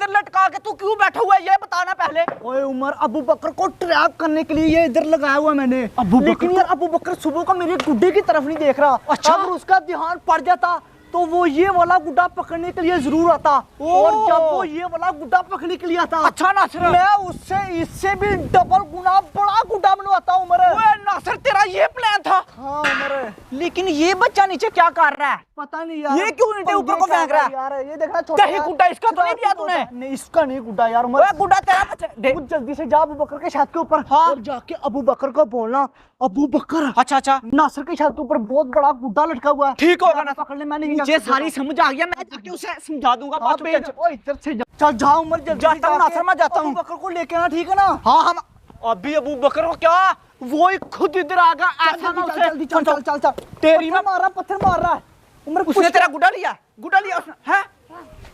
इधर लटका के तू क्यों बैठा हुआ है ये बताना पहले। ओए उमर, अबू बकर को ट्रैप करने के लिए ये इधर लगाया हुआ मैंने। लेकिन यार अबू बकर सुबह का मेरे गुड्डे की तरफ नहीं देख रहा। अच्छा। अगर उसका ध्यान पड़ जाता तो वो ये वाला गुड्डा पकड़ने के लिए जरूर आता, और जब वो ये वाला गुड्डा पकड़ने के लिए आता, अच्छा नासिर, मैं उससे इससे भी डबल गुना बड़ा गुड्डा बनवाता हूँ उमर। ओए नासिर तेरा ये प्लान था। हाँ उमर। लेकिन ये बच्चा नीचे क्या कर रहा है? पता नहीं यार, ये क्यों ईंटें ऊपर को फेंक रहा है यार? ये देखना छोटा दही गुड्डा इसका तो नहीं दिया तूने? नहीं इसका नहीं गुड्डा यार उमर। ओए गुड्डा तेरा बच्चा तू जल्दी से जा अबू बकर के छत के ऊपर। हाँ। और जाके अबू बकर को बोलना, अबू बकर अच्छा अच्छा नासिर के छत के ऊपर बहुत बड़ा गुड्डा लटका हुआ है। ठीक होगा ना, पकड़ ले, मैंने मुझे सारी समझ आ गया, मैं जाके उसे समझा दूंगा। बात पे इधर से चल जाओ उमर, जल्दी जाता हूँ नासिर, मैं जाता हूँ। अबू बकर को लेके आना, ठीक है ना? हाँ हम अभी अबू बकर को क्या वो ही खुद इधर आ गया, ऐसा ना उसे जल्दी चल चल चल चल। तेरी पत्थर मार रहा है उमर। उसने तेरा गुड्डा लिया, गुड्डा लिया उसने है?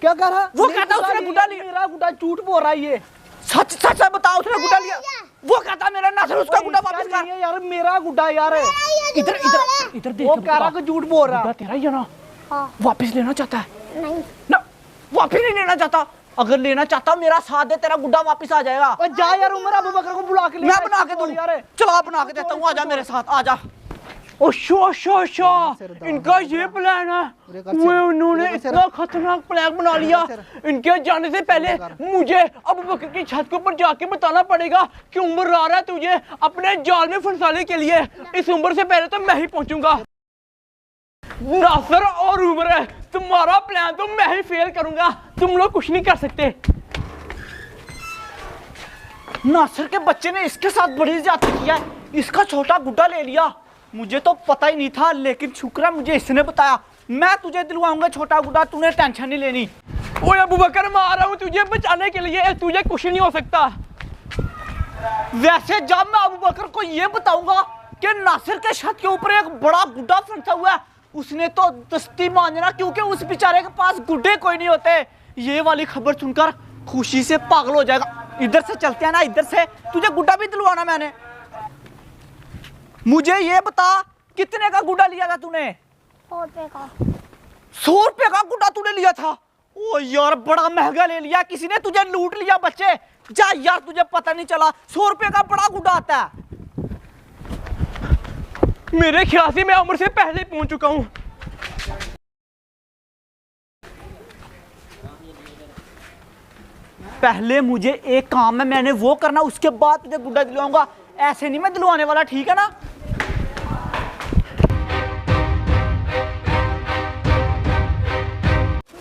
क्या कह रहा है वो कहता उसने गुड्डा लिया। मेरा गुड्डा झूठ बोल रहा है ये। सच सच बता, उसने गुड्डा लिया। वो कहता मेरा नासिर उसका गुड्डा वापस कर। नहीं है यार, मेरा गुड्डा यार। इधर इधर इधर देख, वो कह रहा कि झूठ बोल रहा है। गुड्डा तेरा ही है ना? हाँ। वापस लेना चाहता है नहीं ना? वापस नहीं लेना चाहता? अगर लेना चाहता मेरा साथ दे, तेरा गुड्डा वापस आ जाएगा। और जा यार उमर, अबू बकर को बुला के ले। मैं बना के दूं यार, चला बना के देता हूँ, आजा मेरे साथ आजा। अच्छा इनका ये प्लान है। वो उन्होंने इतना खतरनाक प्लान बना लिया, इनके जाने से पहले मुझे अबू बकर की छत के ऊपर जाके बताना पड़ेगा कि उमर आ रहा है तुझे अपने जाल में फंसाने के लिए। इस उम्र से पहले तो मैं ही पहुंचूंगा। नासिर और उमर है, तुम्हारा प्लान तो मैं ही फेल करूंगा, तुम लोग कुछ नहीं कर सकते। नासिर के बच्चे ने इसके साथ बड़ी ज्यादती किया है, इसका छोटा गुड्डा ले लिया। मुझे तो पता ही नहीं था, लेकिन शुक्र है मुझे इसने बताया। मैं तुझे दिलवाऊंगा छोटा गुड्डा, तूने टेंशन नहीं लेनी। ओए अबू बकर, मैं आ रहा हूँ तुझे बचाने के लिए, तुझे कुछ नहीं हो सकता। वैसे जब मैं अबू बकर को ये बताऊंगा कि नासिर के छत के ऊपर एक बड़ा गुड्डा फंसा हुआ है, उसने तो दस्ती मांजना, क्योंकि उस बेचारे के पास गुड्डे कोई नहीं होते। ये वाली खबर सुनकर खुशी से पागल हो जाएगा। इधर से चलते हैं ना, इधर से तुझे गुड्डा भी दिलवाना मैंने। मुझे ये बता कितने का गुड्डा लिया था तूने? 100 रुपए का। 100 रुपए का गुड्डा तूने लिया था? ओ यार बड़ा महंगा ले लिया, किसी ने तुझे लूट लिया बच्चे। जा यार, तुझे पता नहीं चला 100 रुपए का बड़ा गुड्डा आता है। मेरे ख्याल से मैं उम्र से पहले पहुंच चुका हूं। पहले मुझे एक काम है, मैंने वो करना, उसके बाद तुझे गुड्डा दिलवाऊंगा। ऐसे नहीं मैं दिलवाने वाला, ठीक है ना?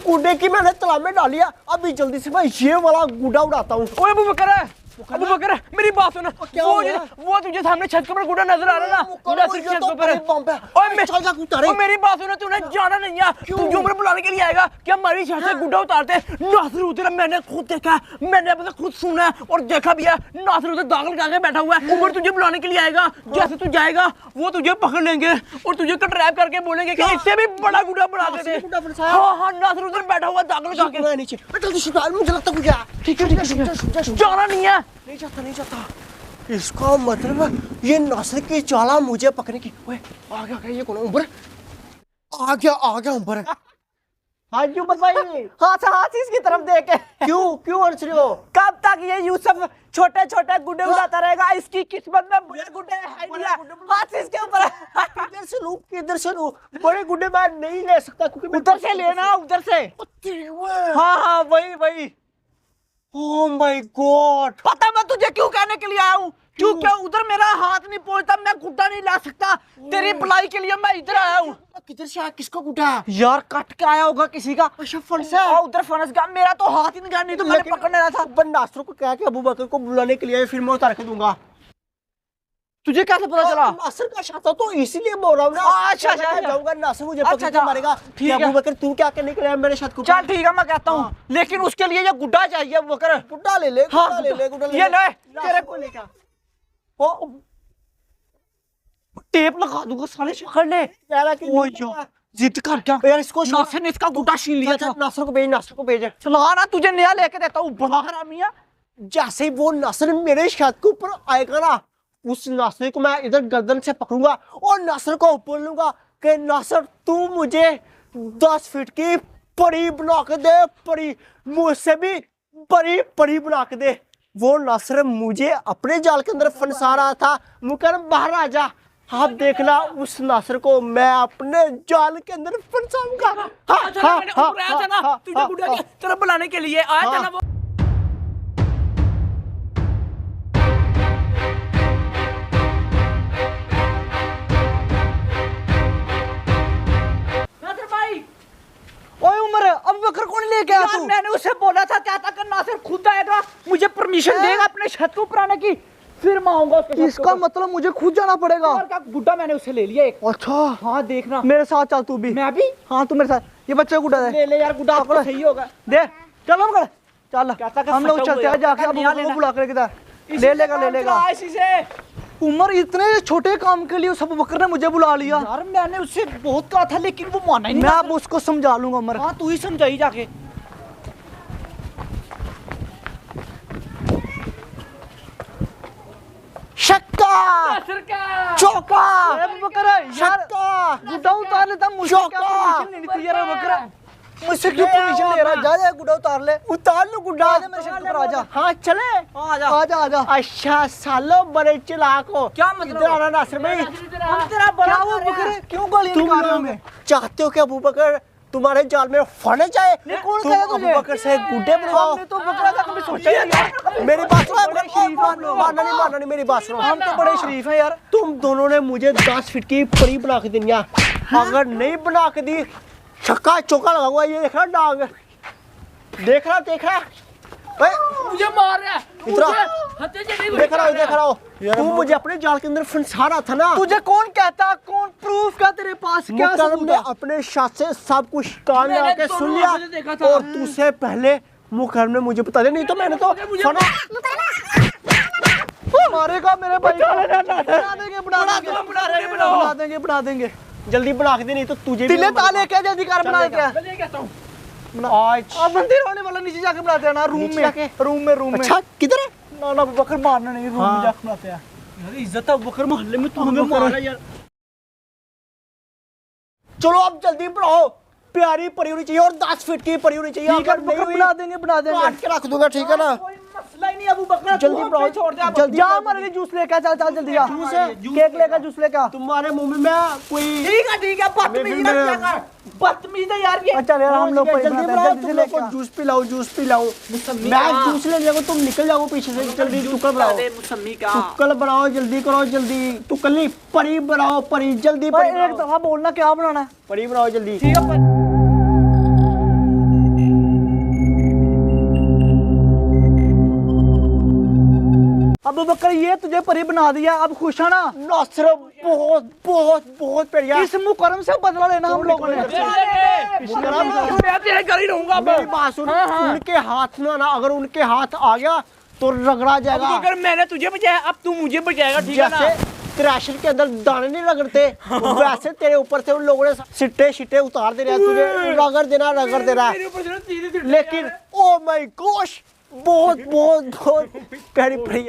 गुड्डे की मैंने तालाब में डाल लिया, अभी जल्दी से मैं ये वाला गुड्डा उड़ाता हूँ। ओए अबू बकर है, अबू बकर है, मेरी बात सुन। वो तुझे सामने छत के ऊपर गुड्डा नजर आ रहा है ना? नासिर छत के ऊपर है। ओए मेरी बात सुन, तूने जाना नहीं है, तू जो उम्र बुलाने के लिए आएगा कि हमारी छत से गुड्डा उतारते हैं। नासिर उधर मैंने खुद देखा है, मैंने अपने खुद सुना है और देखा भी है। नासिर उधर दाखिल करके बैठा हुआ है, उम्र तुझे बुलाने के लिए आएगा। जैसे तू जाएगा वो तुझे पकड़ लेंगे और तुझे ट्रैप करके बोलेंगे कि इससे भी बड़ा गुड्डा बना के दे। हाँ हाँ, नासिर उधर बैठा हुआ दाखिल करके। नीचे जल्दी से डाल, मुझे लगता है ठीक है, जाना नहीं है। नहीं जाता। इसका मतलब ये नासिर की चाला मुझे पकड़ने की। ओए आ गया ये कौन है? उमर आ गया उमर। हाँ जी उमर भाई, हाथ इसकी तरफ देखे। क्यों हंस रहे हो? कब तक ये यूसुफ छोटे छोटे गुड्डे उड़ाता रहेगा? इसकी किस्मत में बड़े गुड्डे है नहीं है। हाथ इसके ऊपर किधर से लूं? बड़े गुड्डे मैं नहीं ले सकता, क्योंकि उधर से लेना, उधर से। हाँ वही। ओह माय गॉड, पता मैं तुझे क्यों कहने के लिए आया हूँ, क्योंकि उधर मेरा हाथ नहीं पहुंचता, मैं गुड्डा नहीं ला सकता। तेरी भलाई के लिए मैं इधर आया हूँ। किधर से आया? किसका गुड्डा है? यार कट के आया होगा किसी का। अच्छा फंस है। उधर फंस गया, मेरा तो हाथ ही नहीं तो मैंने पकड़ने रहा था। नासिर को कहा कि अबू बकर को बुलाने के लिए फिर मैं उतार के दूंगा। तुझे कैसे पता चला? नासिर का चाहता तो इसीलिए बोल रहा हूँ ना। अच्छा जाऊंगा, नासिर मुझे पकड़ के मारेगा। ठीक है अबू बकर तू क्या करने के लिए मेरे छत को? चल ठीक है, मैं कहता हूँ, लेकिन उसके लिए ये गुड्डा चाहिए। अबू बकर गुड्डा ले ले, हाँ, ले ले, ये ले तेरे को लेकर टेप लगा दूंगा साले, पकड़ ले। जिद कर क्या यार, इसको नासिर ने इसका गुड्डा छीन लिया था। नासिर को भेज चला ना, तुझे नया लेके देता हूँ, बड़ा हरामी है। जैसे ही वो नासिर मेरे छत के ऊपर आएगा ना, उस नासिर को मैं इधर गर्दन से पकड़ूंगा और नासिर को बोलूंगा कि नासिर तू मुझे 10 फीट की परी बना के दे। परी मुझसे भी परी परी बना के दे। वो नासिर मुझे अपने जाल के अंदर फंसा रहा था, मुकरम बाहर आ जा। आप देखना उस नासिर को मैं अपने जाल के अंदर फंसाऊंगा। तुझे बुढ़ा तेरा बुलाने के लिए आया था ना वो। ओए उमर, अब बकर कौन लेके आया तू? मैंने उसे बोला था क्या था कि नासिर खुद आएगा, मुझे परमिशन देगा अपने छत के ऊपर आने की, फिर मैं आऊंगा उसके। इसका मतलब मुझे खुद जाना पड़ेगा। गुड्डा मैंने उसे ले लिया एक। अच्छा हाँ देखना, मेरे साथ चल तू भी। मैं भी। हाँ तू मेरे साथ, ये बच्चा गुड्डा दे। ले ले यार, गुड्डा आपको सही होगा। दे चलो मगर चल, हम लोग चलते हैं जाके। अब बुला कर ले लेगा। उमर, इतने छोटे काम के लिए उस अबू बकर ने मुझे बुला लिया। यार मैंने उससे बहुत कहा था लेकिन वो माना ही नहीं। मैं अब उसको समझा लूंगा उमर। हाँ तू ही समझाई जाके। शक्का चौका अबू बकर यार, गुड्डा उतार लेता, मुझसे क्या परमिशन लेनी थी यार अबू बकर? मुझसे क्यों परमिशन ले रहा? जा गुड्डा उतार ले। उतार लो गुड्डा, मेरे छत पर आ जा। हाँ चले, आ जा। अच्छा सालो बड़े चालाक हो। क्या मतलब? इधर आना नासिर भाई। हम तेरा बड़ा अबू बकर क्यों गाली निकाल रहे हो हमें? चाहते हो कि अबू बकर तुम्हारे जाल में फंस जाए? कौन तुम कहा अबू तुझे? बकर से गुड्डे बनवाओ। हमने तो बकरा का कभी सोचा ही नहीं। मेरी बात सुनो, मानना नहीं मेरी बात सुनो। हम तो बड़े शरीफ हैं यार। तुम दोनों ने मुझे 10 फीट की परी बना के देनी है। अगर नहीं बना के दी, छक्का चौका लगाऊंगा। ये देख रहा डांग, देख रहा मुझे मार रहा है। देख रहा हो। तू मुझे अपने जाल के अंदर फंसा रहा था ना। तुझे कौन कहता, कौन प्रूफ क्या तेरे पास? क्या मुकर्रम ने अपने शाह से सब कुछ कान लगा के सुन लिया, और तुझसे पहले मुकर्रम ने मुझे बता दिया। नहीं तो मैंने तो मारेगा मेरे भाई को। बना देंगे। जल्दी बना के दे, नहीं तो तुझे भी तिले ताले क्या जल्दी कर बना क्या? आज अब मंदिर होने वाला, नीचे जाके बनाते हैं ना, रूम में। अच्छा किधर है? ना बकर मारना नहीं, रूम में जाके बनाते हैं। यार इज्जत है बकर मोहल्ले में, तू हमें मारा यार। चलो अब जल्दी बनाओ। प्यारी परी होनी चाहिए और 10 फीट की परी होनी चाहिए। अगर नहीं हुई, बना देंगे काट के रख दूंगा, ठीक है ना? कोई मसला ही नहीं अबू बकर, जल्दी बनाओ, छोड़ दे। जल्दी जा हमारे लिए जूस लेकर चल जल्दी जा। केक लेकर जूस लेकर। तुम्हारे मुंह में मैं कोई ठीक है, बदतमीज है यार ये। अच्छा यार, हम लोग जल्दी बनाओ, तुम लोग को जूस पिलाओ। मैं जूस ले जाऊंगा, तुम निकल जाओ पीछे से। जल्दी टुकड़ बनाओ, टुकड़ बनाओ, जल्दी करो, जल्दी। टुकड़ी परी बनाओ, परी जल्दी। एक दफा बोलना क्या बनाना है। परी बनाओ जल्दी। ठीक है। अबू बकर ये तुझे परी बना दिया, अब खुश है ना? नासिर बहुत बढ़िया। इस मुकर्रम से बदला लेना हम लोगों ने। मैं तेरे घर ही रहूंगा। मेरी बात सुन, उनके हाथ में ना, अगर उनके हाथ आ गया तो रगड़ा जाएगा। अगर मैंने तुझे बचाया, अब तू मुझे बचाएगा, ठीक है ना? जैसे क्रैशर के अंदर दाने नहीं रगड़ते, वैसे तेरे ऊपर से उन लोगों ने सिट्टे उतार दे रहे हैं, तुझे रगड़ देना। लेकिन ओ माय गॉश, बहुत प्यारी परी।